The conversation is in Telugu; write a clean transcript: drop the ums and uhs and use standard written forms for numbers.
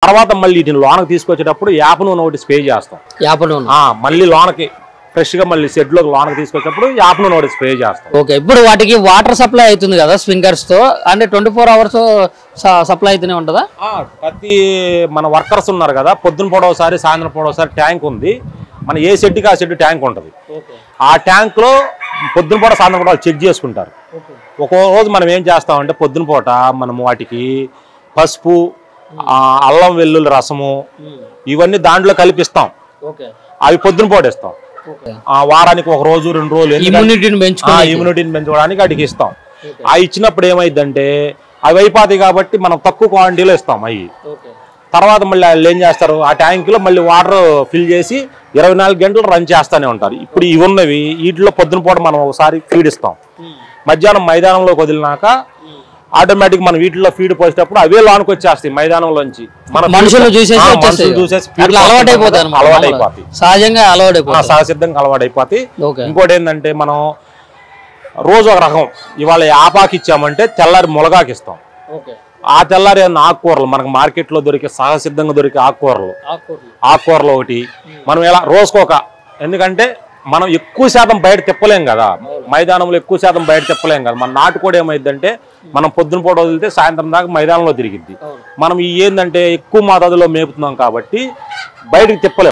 తర్వాత మళ్ళీ వీటిని లోనకి తీసుకొచ్చేటప్పుడు యాప నూనె ఒకటి స్ప్రే చేస్తాం. యాప నూనె మళ్ళీ లోనకి ఫ్రెష్గా మళ్ళీ షెడ్లోకి లోనకి తీసుకొచ్చేటప్పుడు యాప నూనె ఒకటి స్ప్రే చేస్తాం. ఓకే. ఇప్పుడు వాటికి వాటర్ సప్లై అవుతుంది కదా స్ప్రింక్లర్స్తో, అంటే 24 hours సప్లై అవుతూనే ఉంటుందా? ప్రతి మన వర్కర్స్ ఉన్నారు కదా, పొద్దున పూట ఒకసారి సాయంత్రం పూట ఒకసారి ట్యాంక్ ఉంది. మన ఏ షెడ్కి ఆ షెడ్ ట్యాంక్ ఉంటుంది. ఆ ట్యాంక్లో పొద్దున పూట సాయంత్రం పూట చెక్ చేసుకుంటారు. ఒక్కో రోజు మనం ఏం చేస్తామంటే పొద్దున పూట మనము వాటికి పసుపు, అల్లం వెల్లుల్లి రసము ఇవన్నీ దాంట్లో కలిపిస్తాం. అవి పొద్దున పూట ఇస్తాం. వారానికి 1 రోజు 2 రోజులు ఇమ్యూనిటీని పెంచుకోవడానికి వాటికి ఇస్తాం. అవి ఇచ్చినప్పుడు ఏమైందంటే అవి అయిపోతాయి కాబట్టి మనం తక్కువ క్వాంటిటీలో ఇస్తాం. అవి తర్వాత మళ్ళీ వాళ్ళు ఏం చేస్తారు, ఆ ట్యాంకులో మళ్ళీ వాటర్ ఫిల్ చేసి 24 గంటలు రన్ చేస్తూనే ఉంటారు. ఇప్పుడు ఇవి ఉన్నవి వీటిలో పొద్దున పూట మనం ఒకసారి ఫీడ్ ఇస్తాం. మధ్యాహ్నం మైదానంలోకి వదిలినాక ఆటోమేటిక్ మనం వీటిలో ఫీడ్ పోసేటప్పుడు అవే లోనికి వచ్చేస్తాయి. మైదానంలోంచి మనుషులు చూసేసి అలవాటైపోతాయి. సహజంగా అలవాటైపోతాయి. ఇంకోటి ఏంటంటే మనం రోజు ఒక రకం, ఇవాళ ఆపాకి ఇచ్చామంటే తెల్లారి ములగాకి ఇస్తాం. ఆ తెల్లారి ఆకుకూరలు మనకు మార్కెట్లో దొరికే సహసిద్ధంగా దొరికే ఆకుకూరలు ఒకటి మనం ఇలా రోజుకోక, ఎందుకంటే మనం ఎక్కువ శాతం బయట తిప్పలేం కదా, మైదానంలో ఎక్కువ శాతం బయట తిప్పలేం కదా. మన నాటుకోడి ఏమైందంటే మనం పొద్దున పూట వదిలితే సాయంత్రం దాకా మైదానంలో తిరిగిద్ది. మనం ఏంటంటే ఎక్కువ మోతాదులో మేపుతున్నాం కాబట్టి బయటకు తిప్పలేం.